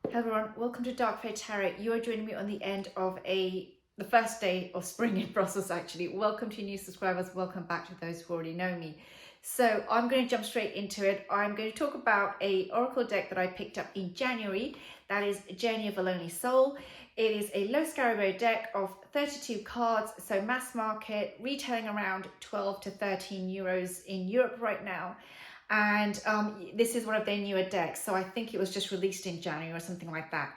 Hello everyone, welcome to Dark Fairy Tarot. You are joining me on the end of the first day of spring in Brussels actually. Welcome to new subscribers, welcome back to those who already know me. So I'm going to jump straight into it. I'm going to talk about a oracle deck that I picked up in January. That is Journey of a Lonely Soul. It is a low scarabeo deck of 32 cards, so mass market, retailing around 12 to 13 euros in Europe right now. And this is one of their newer decks, so I think it was just released in January or something like that.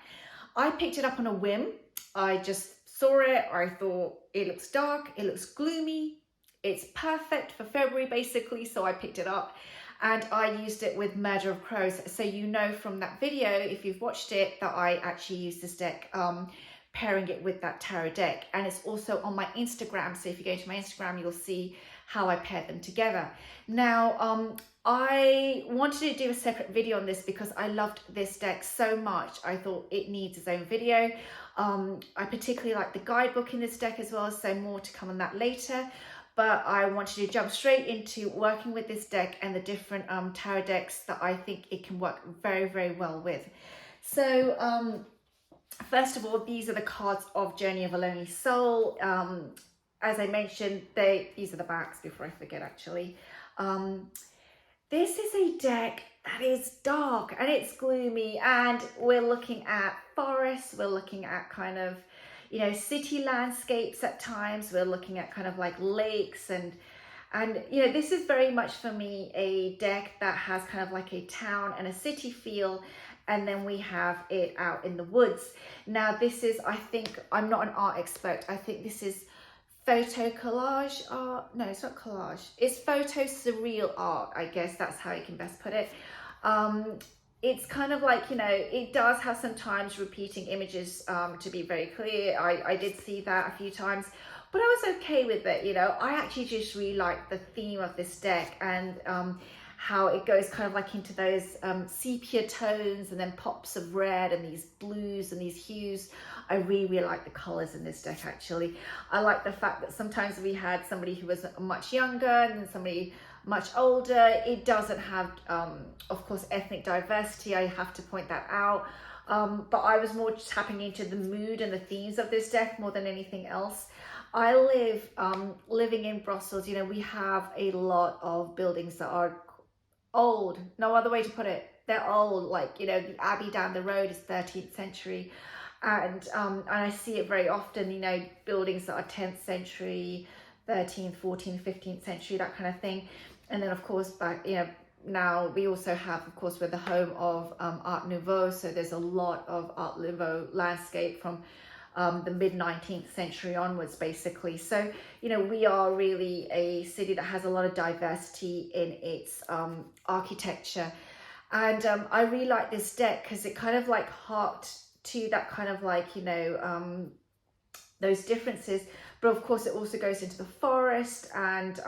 I picked it up on a whim. I just saw it, I thought it looks dark, it looks gloomy, it's perfect for February basically, so I picked it up and I used it with Murder of Crows. So you know from that video, if you've watched it, that I actually used this deck pairing it with that tarot deck, and it's also on my Instagram, so if you go to my Instagram you'll see how I paired them together. Now I wanted to do a separate video on this because I loved this deck so much. I thought it needs its own video. I particularly like the guidebook in this deck as well, so more to come on that later. But I wanted to jump straight into working with this deck and the different tarot decks that I think it can work very, very well with. So first of all, these are the cards of Journey of a Lonely Soul. As I mentioned, these are the backs before I forget actually. This is a deck that is dark and it's gloomy, and we're looking at forests, we're looking at kind of, you know, city landscapes at times, we're looking at kind of like lakes and you know, this is very much for me a deck that has kind of like a town and a city feel, and then we have it out in the woods. Now this is, I think, I'm not an art expert, I think this is photo collage art. No, it's not collage, it's photo surreal art, I guess that's how you can best put it. It's kind of like, you know, it does have sometimes repeating images, to be very clear. I did see that a few times, but I was okay with it, you know. I actually just really like the theme of this deck, and how it goes kind of like into those sepia tones and then pops of red and these blues and these hues. I really, really like the colors in this deck actually. I like the fact that sometimes we had somebody who was much younger and then somebody much older. It doesn't have, of course, ethnic diversity, I have to point that out. But I was more just tapping into the mood and the themes of this deck more than anything else. I live, living in Brussels, you know, we have a lot of buildings that are old, no other way to put it. They're old, like, you know, the Abbey down the road is 13th century. And I see it very often, you know, buildings that are 10th century, 13th, 14th, 15th century, that kind of thing. And then of course back, you know, now we also have, of course, we're the home of Art Nouveau, so there's a lot of Art Nouveau landscape from the mid 19th century onwards basically. So, you know, we are really a city that has a lot of diversity in its architecture. And I really like this deck because it kind of like harked to that kind of like, you know, those differences, but of course it also goes into the forest and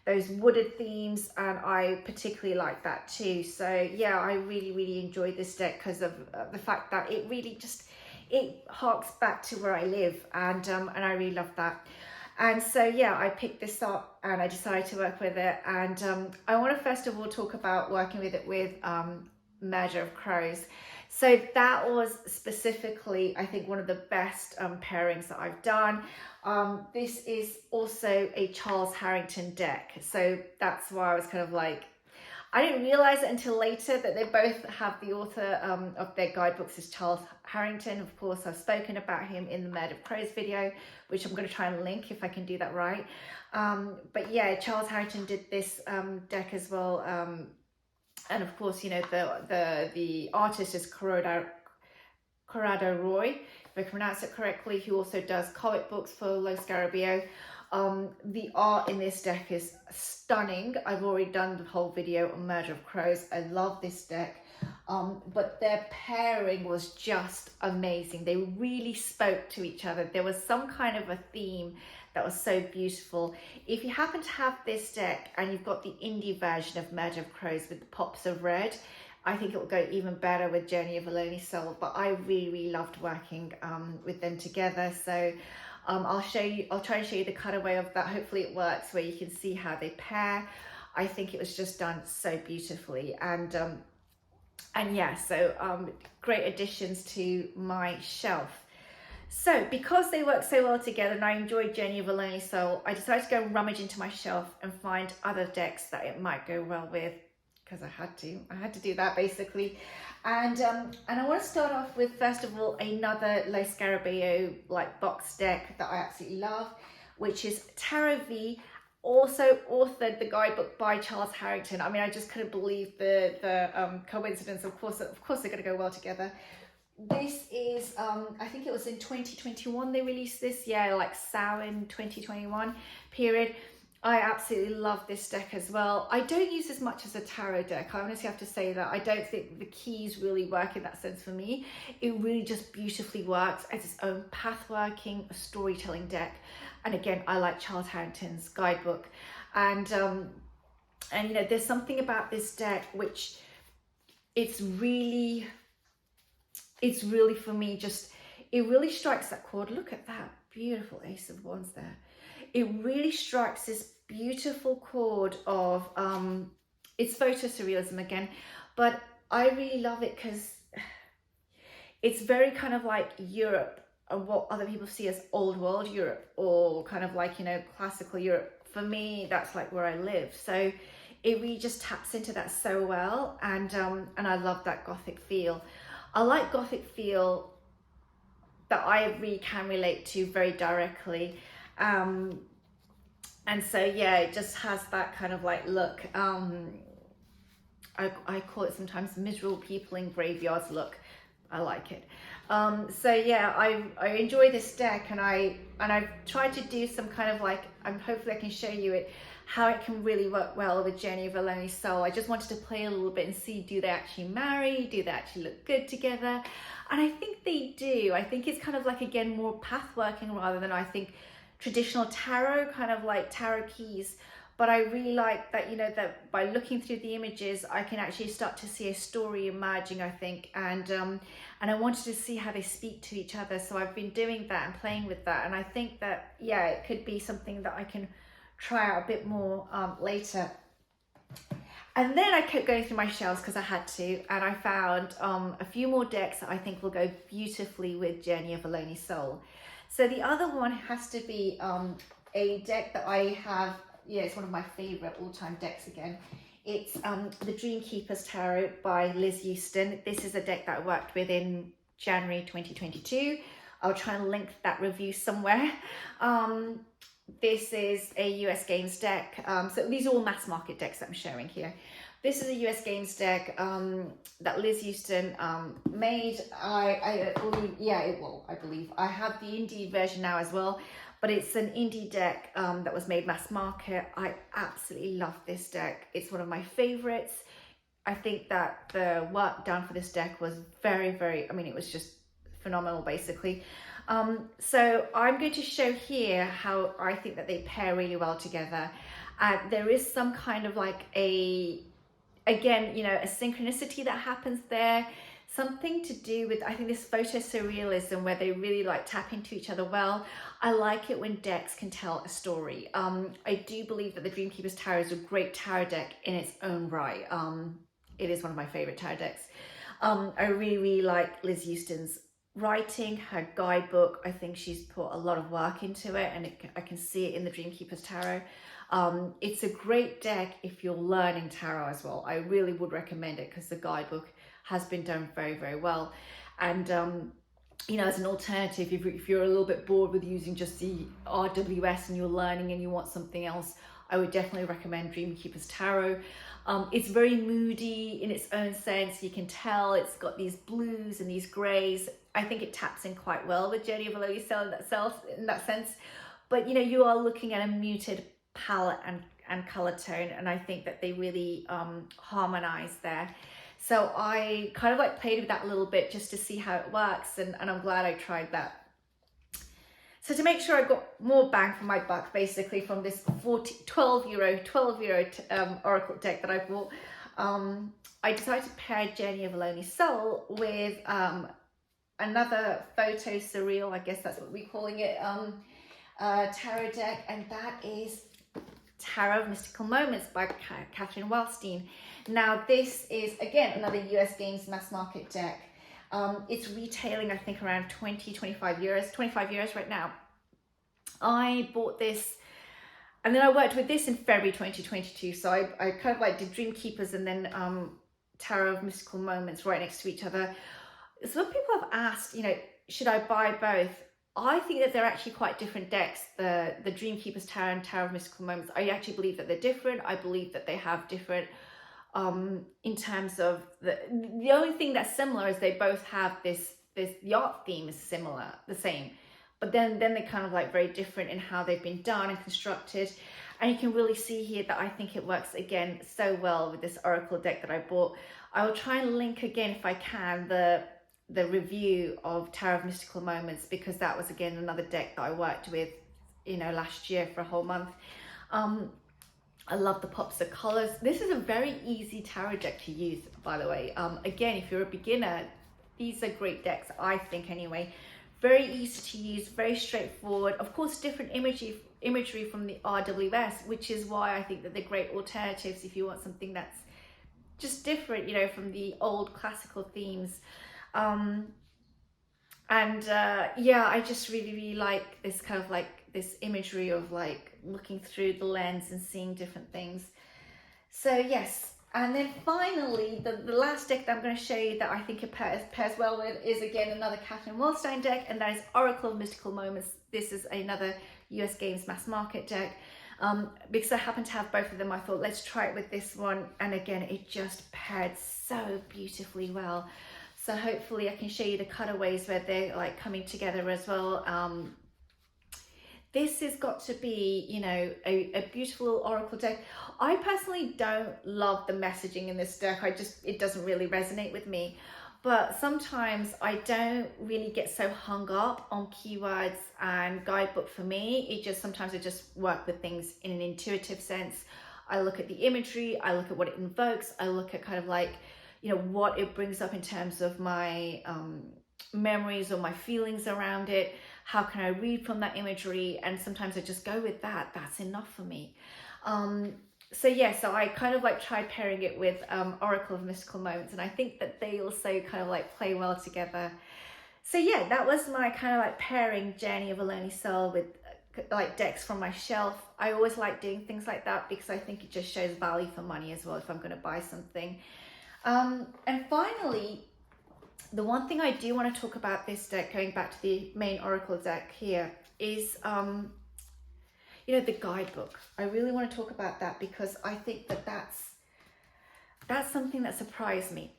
those wooded themes, and I particularly like that too. So yeah, I really, really enjoyed this deck because of the fact that it really just, it harks back to where I live, and I really love that. And so yeah, I picked this up and I decided to work with it, and I want to first of all talk about working with it with Murder of Crows. So that was specifically, I think, one of the best pairings that I've done. This is also a Charles Harrington deck, so that's why I was kind of like, I didn't realize it until later that they both have the author of their guidebooks is Charles Harrington. Of course, I've spoken about him in the Murder of Crows video, which I'm going to try and link if I can do that right. But yeah, Charles Harrington did this deck as well. And of course, you know, the artist is Corrado Roy, if I pronounce it correctly, who also does comic books for Low Scarabeo. The art in this deck is stunning. I've already done the whole video on Murder of Crows. I love this deck. But their pairing was just amazing. They really spoke to each other. There was some kind of a theme that was so beautiful. If you happen to have this deck and you've got the indie version of Murder of Crows with the pops of red, I think it will go even better with Journey of a Lonely Soul. But I really, really loved working with them together. So I'll try and show you the cutaway of that. Hopefully it works, where you can see how they pair. I think it was just done so beautifully. And And yeah, so great additions to my shelf. So because they work so well together and I enjoyed Journey of a Lonely Soul, I decided to go and rummage into my shelf and find other decks that it might go well with, because I had to do that basically. And I want to start off with, first of all, another Lo Scarabeo like box deck that I absolutely love, which is Tarot V, also authored the guidebook by Charles Harrington. I mean, I just couldn't believe the coincidence. Of course they're going to go well together. This is, I think it was in 2021 they released this, yeah, like Samhain 2021 period. I absolutely love this deck as well. I don't use as much as a tarot deck. I honestly have to say that. I don't think the keys really work in that sense for me. It really just beautifully works as its own pathworking, storytelling deck. And again, I like Charles Harrington's guidebook. And you know, there's something about this deck which it's really for me, just, it really strikes that chord. Look at that beautiful Ace of Wands there. It really strikes this beautiful chord of, it's photo surrealism again, but I really love it because it's very kind of like Europe, and what other people see as old world Europe, or kind of like, you know, classical Europe. For me, that's like where I live. So it really just taps into that so well. And I love that Gothic feel. I like Gothic feel that I really can relate to very directly. And so, yeah, it just has that kind of like look. I call it sometimes miserable people in graveyards look. I like it. So yeah, I enjoy this deck, and I've tried to do some kind of like, hopefully I can show you it, how it can really work well with Journey of a Lonely Soul. I just wanted to play a little bit and see, do they actually marry? Do they actually look good together? And I think they do. I think it's kind of like, again, more path working rather than, I think, traditional tarot, kind of like tarot keys. But I really like that, you know, that by looking through the images, I can actually start to see a story emerging, I think. And I wanted to see how they speak to each other. So I've been doing that and playing with that. And I think that, yeah, it could be something that I can try out a bit more later. And then I kept going through my shelves because I had to, and I found a few more decks that I think will go beautifully with Journey of a Lonely Soul. So the other one has to be a deck that I have, yeah, it's one of my favorite all-time decks again. It's the Dreamkeepers Tarot by Liz Houston. This is a deck that I worked with in January 2022. I'll try and link that review somewhere. This is a US Games deck. So these are all mass market decks that I'm showing here. This is a US Games deck that Liz Houston made. I believe I have the indie version now as well, but it's an indie deck that was made mass market. I absolutely love this deck. It's one of my favorites. I think that the work done for this deck was very, very, I mean, it was just phenomenal, basically. So I'm going to show here how I think that they pair really well together. There is some kind of like again, you know, a synchronicity that happens there, something to do with, I think, this photo surrealism where they really like tap into each other well. I like it when decks can tell a story. I do believe that the Dreamkeepers Tarot is a great tarot deck in its own right. It is one of my favorite tarot decks. I really, really like Liz Houston's writing, her guidebook. I think she's put a lot of work into it, and I can see it in the Dreamkeepers Tarot. It's a great deck if you're learning tarot as well. I really would recommend it because the guidebook has been done very, very well. And you know, as an alternative, if you're a little bit bored with using just the RWS and you're learning and you want something else, I would definitely recommend Dreamkeepers Tarot. It's very moody in its own sense. You can tell it's got these blues and these greys. I think it taps in quite well with Journey of a Lonely Soul in that sense. But you know, you are looking at a muted palette and color tone, and I think that they really harmonize there. So I kind of like played with that a little bit just to see how it works, and I'm glad I tried that. So to make sure I got more bang for my buck, basically, from this 12 euro Oracle deck that I bought, I decided to pair Journey of a Lonely Soul with another photo surreal, I guess that's what we're calling it, tarot deck, and that is Tarot of Mystical Moments by Catherine Wellstein. Now this is again another US Games mass market deck. It's retailing, I think, around 25 years right now. I bought this, and then I worked with this in February 2022. So I kind of like did Dreamkeepers and then Tarot of Mystical Moments right next to each other. Some people have asked, you know, should I buy both? I think that they're actually quite different decks, the Dreamkeepers Tarot and Tarot of Mystical Moments. I actually believe that they're different. I believe that they have different, in terms of the only thing that's similar is they both have the art theme is similar, the same. But then they're kind of like very different in how they've been done and constructed. And you can really see here that I think it works again so well with this Oracle deck that I bought. I will try and link again, if I can, the review of Tarot of Mystical Moments, because that was again another deck that I worked with, you know, last year for a whole month. I love the pops of colors. This is a very easy tarot deck to use, by the way. Again, if you're a beginner, these are great decks, I think anyway. Very easy to use, very straightforward. Of course, different imagery from the RWS, which is why I think that they're great alternatives if you want something that's just different, you know, from the old classical themes. Yeah, I just really like this kind of like this imagery of like looking through the lens and seeing different things. So yes, and then finally the last deck that I'm going to show you that I think it pairs well with is again another Catherine Wellstein deck, and that is Oracle of Mystical Moments. This is another US Games mass market deck. Because I happen to have both of them, I thought let's try it with this one, and again it just paired so beautifully well. So hopefully I can show you the cutaways where they're like coming together as well. This has got to be, you know, a beautiful Oracle deck. I personally don't love the messaging in this deck. It doesn't really resonate with me. But sometimes I don't really get so hung up on keywords and guidebook for me. Sometimes I just work with things in an intuitive sense. I look at the imagery, I look at what it invokes, I look at kind of like, you know, what it brings up in terms of my memories or my feelings around it. How can I read from that imagery? And sometimes I just go with that. That's enough for me. So yeah, so I kind of like tried pairing it with Oracle of Mystical Moments, and I think that they also kind of like play well together. So yeah, that was my kind of like pairing Journey of a Lonely Soul with like decks from my shelf. I always like doing things like that because I think it just shows value for money as well if I'm going to buy something. And finally, the one thing I do want to talk about this deck, going back to the main Oracle deck here, is you know, the guidebook. I really want to talk about that because I think that that's something that surprised me.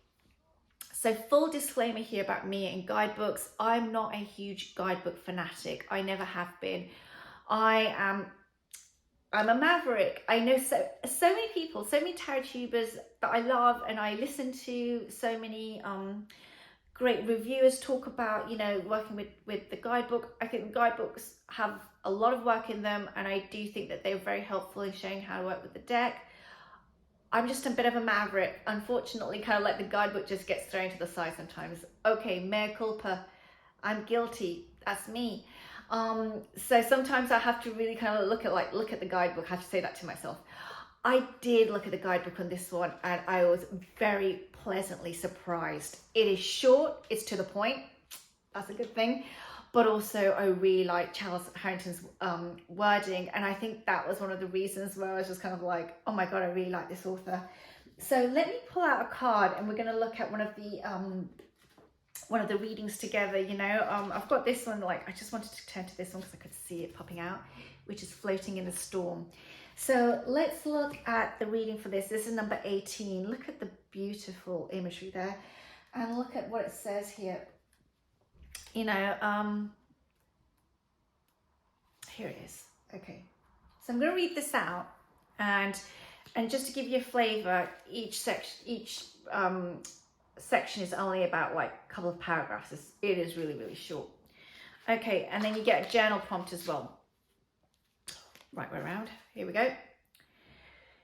So full disclaimer here about me and guidebooks. I'm not a huge guidebook fanatic. I never have been. I'm a maverick. I know so many people, so many tarot tubers that I love, and I listen to so many great reviewers talk about, you know, working with the guidebook. I think the guidebooks have a lot of work in them, and I do think that they're very helpful in showing how to work with the deck. I'm just a bit of a maverick. Unfortunately, kind of like the guidebook just gets thrown to the side sometimes. Okay, mea culpa. I'm guilty. That's me. So sometimes I have to really kind of look at the guidebook. I have to say that to myself. I did look at the guidebook on this one, and I was very pleasantly surprised. It is short, it's to the point. That's a good thing. But also I really like Charles Harrington's wording, and I think that was one of the reasons where I was just kind of like, oh my god, I really like this author. So let me pull out a card, and we're going to look at one of the readings together. You know, I've got this one, like I just wanted to turn to this one because I could see it popping out, which is Floating in a Storm. So let's look at the reading for this. This is number 18. Look at the beautiful imagery there, and look at what it says here. You know, here it is. Okay, so I'm going to read this out, and just to give you a flavor, each section is only about like a couple of paragraphs. It is really, really short. Okay, and then you get a journal prompt as well. Right way around. Here we go.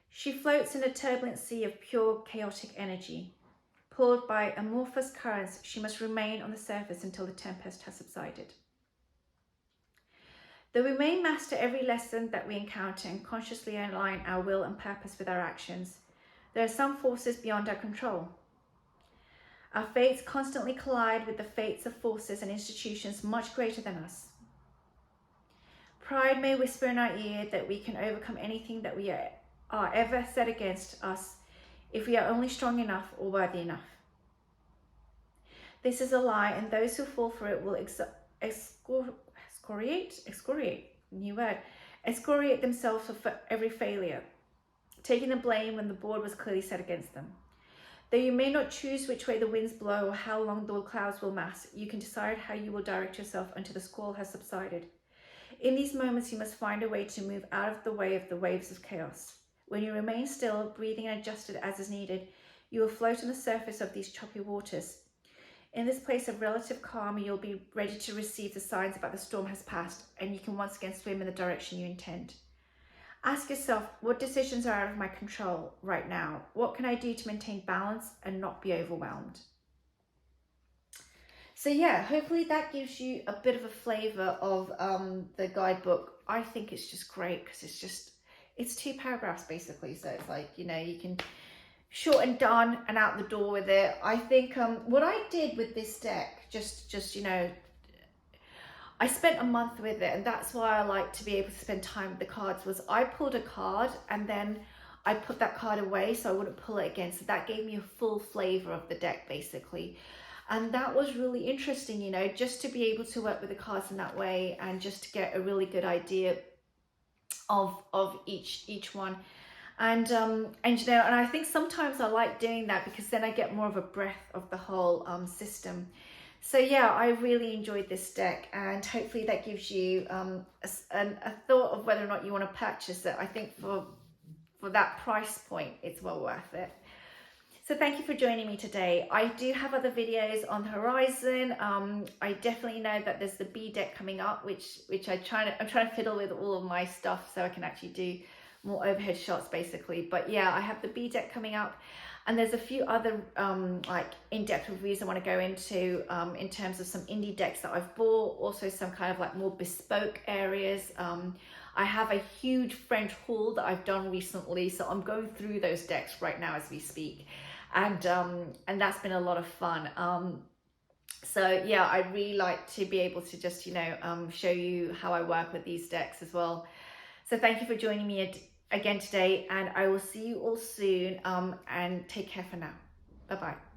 She floats in a turbulent sea of pure chaotic energy. Pulled by amorphous currents, she must remain on the surface until the tempest has subsided. Though we may master every lesson that we encounter and consciously align our will and purpose with our actions, there are some forces beyond our control. Our fates constantly collide with the fates of forces and institutions much greater than us. Pride may whisper in our ear that we can overcome anything that we are ever set against us if we are only strong enough or worthy enough. This is a lie, and those who fall for it will excoriate themselves for every failure, taking the blame when the board was clearly set against them. Though you may not choose which way the winds blow or how long the clouds will mass, you can decide how you will direct yourself until the squall has subsided. In these moments, you must find a way to move out of the way of the waves of chaos. When you remain still, breathing and adjusted as is needed, you will float on the surface of these choppy waters. In this place of relative calm, you'll be ready to receive the signs about the storm has passed, and you can once again swim in the direction you intend. Ask yourself, what decisions are out of my control right now? What can I do to maintain balance and not be overwhelmed? So yeah, hopefully that gives you a bit of a flavor of the guidebook. I think it's just great because it's 2 paragraphs basically. So it's like, you know, you can short and done and out the door with it. I think what I did with this deck, just you know, I spent a month with it, and that's why I like to be able to spend time with the cards, was I pulled a card and then I put that card away so I wouldn't pull it again. So that gave me a full flavor of the deck basically. And that was really interesting, you know, just to be able to work with the cards in that way and just to get a really good idea of each one. And you know, and I think sometimes I like doing that because then I get more of a breath of the whole system. So yeah, I really enjoyed this deck, and hopefully that gives you a thought of whether or not you want to purchase it. I think for that price point, it's well worth it. So thank you for joining me today. I do have other videos on the horizon. I definitely know that there's the B deck coming up, which I'm trying to fiddle with all of my stuff so I can actually do more overhead shots basically. But yeah, I have the B deck coming up, and there's a few other like in-depth reviews I want to go into in terms of some indie decks that I've bought, also some kind of like more bespoke areas. I have a huge French haul that I've done recently, so I'm going through those decks right now as we speak. And that's been a lot of fun. So yeah, I'd really like to be able to just, you know, show you how I work with these decks as well. So thank you for joining me again today, and I will see you all soon, and take care for now. Bye-bye.